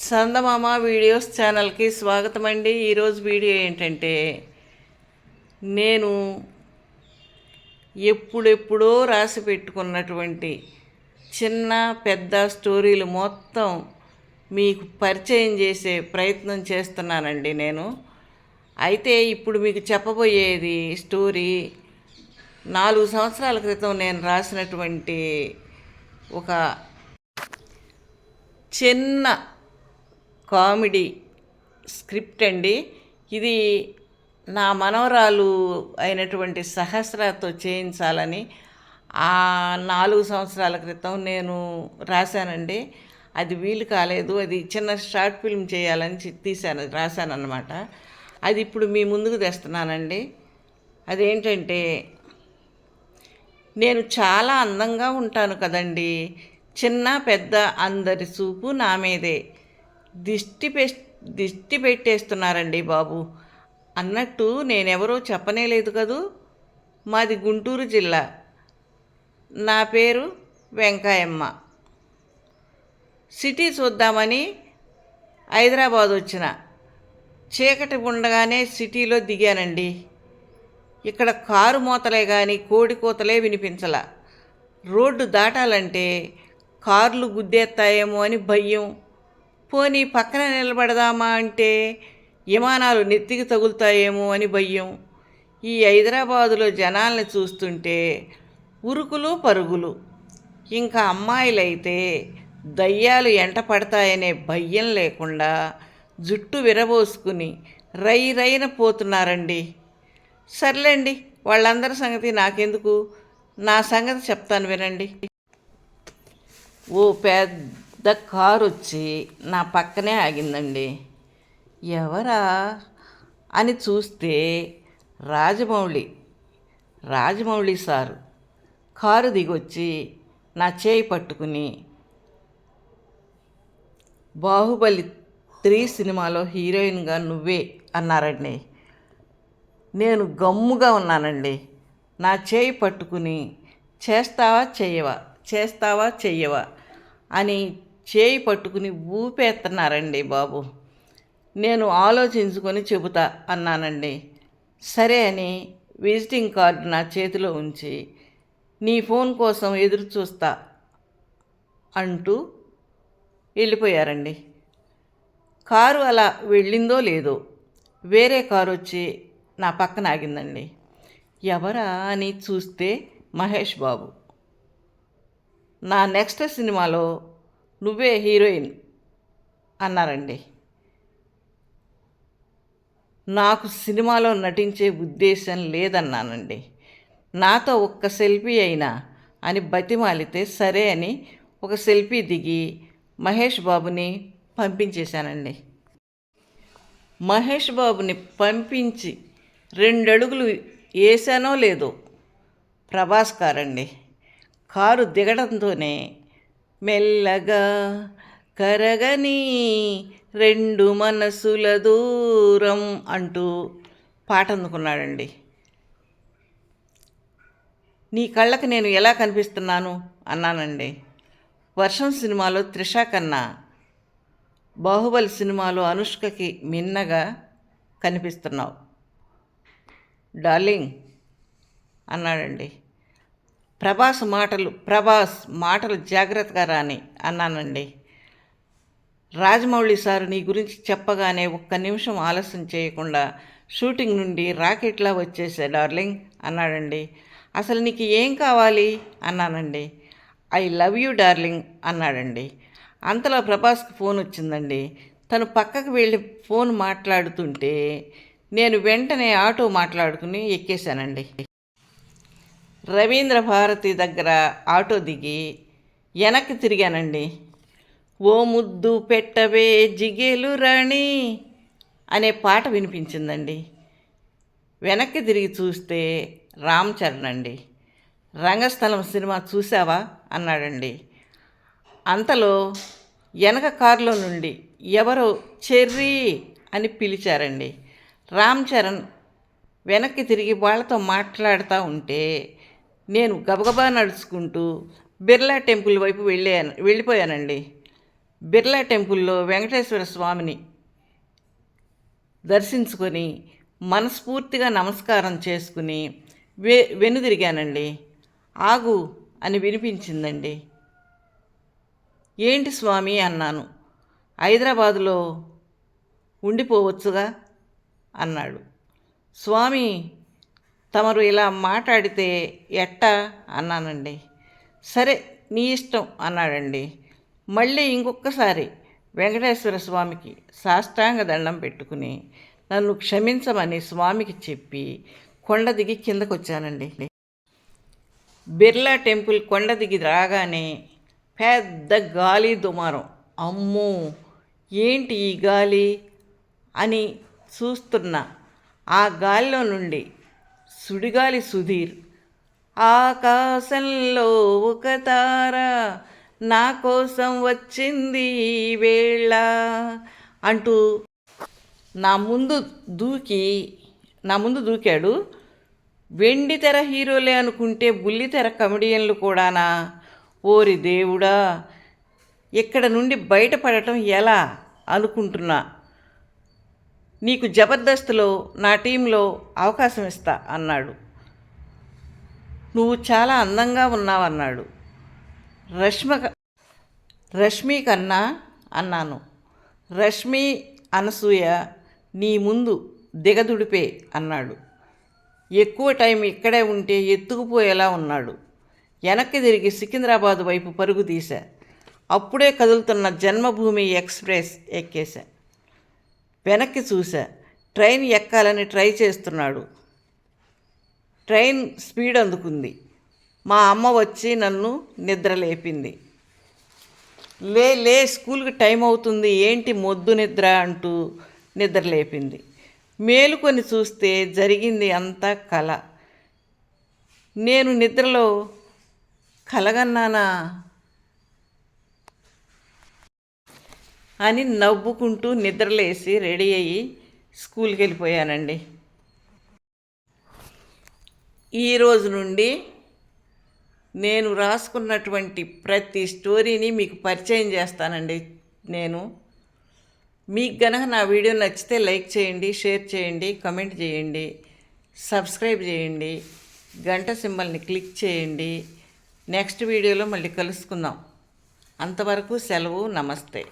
చందమామ videos ఛానల్కి స్వాగతం అండి. ఈరోజు వీడియో ఏంటంటే, నేను ఎప్పుడెప్పుడో రాసి పెట్టుకున్నటువంటి చిన్న పెద్ద స్టోరీలు మొత్తం మీకు పరిచయం చేసే ప్రయత్నం చేస్తున్నానండి నేను. అయితే ఇప్పుడు మీకు చెప్పబోయేది స్టోరీ 4 సంవత్సరాల క్రితం నేను రాసినటువంటి ఒక చిన్న కామెడీ స్క్రిప్ట్ అండి. ఇది నా మనవరాలు అయినటువంటి సహస్రతో చేయించాలని ఆ 4 సంవత్సరాల క్రితం నేను రాశానండి. అది వీలు కాలేదు. అది చిన్న షార్ట్ ఫిల్మ్ చేయాలని రాశాను అన్నమాట. అది ఇప్పుడు మీ ముందుకు తెస్తున్నానండి. అదేంటంటే, నేను చాలా అందంగా ఉంటాను కదండి, చిన్న పెద్ద అందరి చూపు నా మీదే దిష్టి పెట్టేస్తున్నారండి బాబు అన్నట్టు నేనెవరో చెప్పనేలేదు కదూ. మాది గుంటూరు జిల్లా. నా పేరు వెంకాయమ్మ. సిటీ చూద్దామని హైదరాబాద్ వచ్చిన. చీకటి ఉండగానే సిటీలో దిగానండి. ఇక్కడ కారు మూతలే కానీ కోడి కూతలే వినిపించల. రోడ్డు దాటాలంటే కార్లు గుద్దేస్తాయేమో అని భయం. పోనీ పక్కన నిలబడదామా అంటే విమానాలు నెత్తికి తగులుతాయేమో అని భయం. ఈ హైదరాబాదులో జనాల్ని చూస్తుంటే ఉరుకులు పరుగులు. ఇంకా అమ్మాయిలైతే దయ్యాలు ఎంట పడతాయనే భయం లేకుండా జుట్టు విరబోసుకుని రైన పోతున్నారండి. సర్లేండి, వాళ్ళందరి సంగతి నాకెందుకు, నా సంగతి చెప్తాను వినండి. ఓ పెద్ద కారు వచ్చి నా పక్కనే ఆగిందండి. ఎవరా అని చూస్తే రాజమౌళి సారు కారు దిగొచ్చి నా చేయి పట్టుకుని, బాహుబలి 3 సినిమాలో హీరోయిన్గా నువ్వే అన్నారండి. నేను గమ్ముగా ఉన్నానండి. నా చేయి పట్టుకుని చేస్తావా చెయ్యవా అని చేయి పట్టుకుని ఊపేస్తున్నారండి బాబు. నేను ఆలోచించుకొని చెబుతా అన్నానండి. సరే అని విజిటింగ్ కార్డు నా చేతిలో ఉంచి, నీ ఫోన్ కోసం ఎదురు చూస్తా అంటూ వెళ్ళిపోయారండి. కారు అలా వెళ్ళిందో లేదో వేరే కారు వచ్చి నా పక్కన ఆగిందండి. ఎవరా అని చూస్తే మహేష్ బాబు. నా నెక్స్ట్ సినిమాలో నువ్వే హీరోయిన్ అన్నారండి. నాకు సినిమాలో నటించే ఉద్దేశం లేదన్నానండి. నాతో ఒక్క సెల్ఫీ అయినా అని బతిమాలితే సరే అని ఒక సెల్ఫీ దిగి మహేష్ బాబుని పంపించేశానండి. మహేష్ బాబుని పంపించి 2 అడుగులు వేసానో లేదో ప్రభాస్ కారండి. కారు దిగడంతోనే మెల్లగా కరగని 2 మనసుల దూరం అంటూ పాట అందుకున్నాడండి. నీ కళ్ళకి నేను ఎలా కనిపిస్తున్నాను అన్నానండి. వర్షం సినిమాలో త్రిష కన్నా బాహుబలి సినిమాలో అనుష్కకి మిన్నగా కనిపిస్తున్నావు డార్లింగ్ అన్నాడండి. ప్రభాస్ మాటలు జాగ్రత్తగా రాని అన్నానండి. రాజమౌళి సారు నీ గురించి చెప్పగానే ఒక్క నిమిషం ఆలస్యం చేయకుండా షూటింగ్ నుండి రాకెట్లా వచ్చేసే డార్లింగ్ అన్నాడండి. అసలు నీకు ఏం కావాలి అన్నానండి. ఐ లవ్ యూ డార్లింగ్ అన్నాడండి. అంతలో ప్రభాస్కి ఫోన్ వచ్చిందండి. తను పక్కకు వెళ్ళి ఫోన్ మాట్లాడుతుంటే నేను వెంటనే ఆటో మాట్లాడుకుని ఎక్కేశానండి. రవీంద్ర భారతి దగ్గర ఆటో దిగి వెనక్కి తిరిగానండి. ఓ ముద్దు పెట్టవే జిగేలు రాణి అనే పాట వినిపించిందండి. వెనక్కి తిరిగి చూస్తే రామ్ చరణ్ అండి. రంగస్థలం సినిమా చూసావా అన్నాడండి. అంతలో వెనక కారులో నుండి ఎవరో చెర్రీ అని పిలిచారండి. రామ్ చరణ్ వెనక్కి తిరిగి వాళ్ళతో మాట్లాడుతూ ఉంటే నేను గబగబా నడుచుకుంటూ బిర్లా టెంపుల్ వైపు వెళ్ళిపోయానండి. బిర్లా టెంపుల్లో వెంకటేశ్వర స్వామిని దర్శించుకొని మనస్ఫూర్తిగా నమస్కారం చేసుకుని వెనుదిరిగానండి. ఆగు అని వినిపించిందండి. ఏంటి స్వామి అన్నాను. హైదరాబాదులో ఉండిపోవచ్చుగా అన్నాడు. స్వామి తమరు ఇలా మాట్లాడితే ఎట్టా అన్నానండి. సరే నీ ఇష్టం అన్నాడండి. మళ్ళీ ఇంకొకసారి వెంకటేశ్వర స్వామికి సాష్టాంగ దండం పెట్టుకుని నన్ను క్షమించమని స్వామికి చెప్పి కొండ దిగి కిందకు వచ్చానండి. బిర్లా టెంపుల్ కొండ దిగి రాగానే పెద్ద గాలి దుమారం. అమ్మో ఏంటి ఈ గాలి అని చూస్తున్నా. ఆ గాలిలో నుండి సుడిగాలి సుధీర్, ఆకాశంలో ఒక తార నా కోసం వచ్చింది ఈ వేళ అంటూ నా ముందు దూకాడు. వెండితెర హీరోలే అనుకుంటే బుల్లితెర కమెడియన్లు కూడానా? ఓరి దేవుడా, ఇక్కడ నుండి బయటపడటం ఎలా అనుకుంటున్నా. నీకు జబర్దస్త్లో నా టీంలో అవకాశం ఇస్తా అన్నాడు. నువ్వు చాలా అందంగా ఉన్నావన్నాడు. రష్మి కన్నా అన్నాను. రష్మి అనసూయ నీ ముందు దిగదుడిపే అన్నాడు. ఎక్కువ టైం ఇక్కడే ఉంటే ఎత్తుకుపోయేలా ఉన్నాడు. వెనక్కి తిరిగి సికింద్రాబాద్ వైపు పరుగు తీశా. అప్పుడే కదులుతున్న జన్మభూమి ఎక్స్ప్రెస్ ఎక్కేశా. వెనక్కి చూశా. ట్రైన్ ఎక్కాలని ట్రై చేస్తున్నాడు. ట్రైన్ స్పీడ్ అందుకుంది. మా అమ్మ వచ్చి నన్ను నిద్రలేపింది. లే స్కూల్కి టైం అవుతుంది, ఏంటి మొద్దు నిద్ర అంటూ నిద్రలేపింది. మేలుకొని చూస్తే జరిగింది అంతా కల. నేను నిద్రలో కలగన్నానా అని నవ్వుకుంటూ నిద్రలేసి రెడీ అయ్యి స్కూల్కి వెళ్ళిపోయానండి. ఈరోజు నుండి నేను రాసుకున్నటువంటి ప్రతి స్టోరీని మీకు పరిచయం చేస్తానండి. మీకు గనక నా వీడియో నచ్చితే లైక్ చేయండి, షేర్ చేయండి, కమెంట్ చేయండి, సబ్స్క్రైబ్ చేయండి, గంట సింబల్ని క్లిక్ చేయండి. నెక్స్ట్ వీడియోలో మళ్ళీ కలుసుకుందాం. అంతవరకు సెలవు. నమస్తే.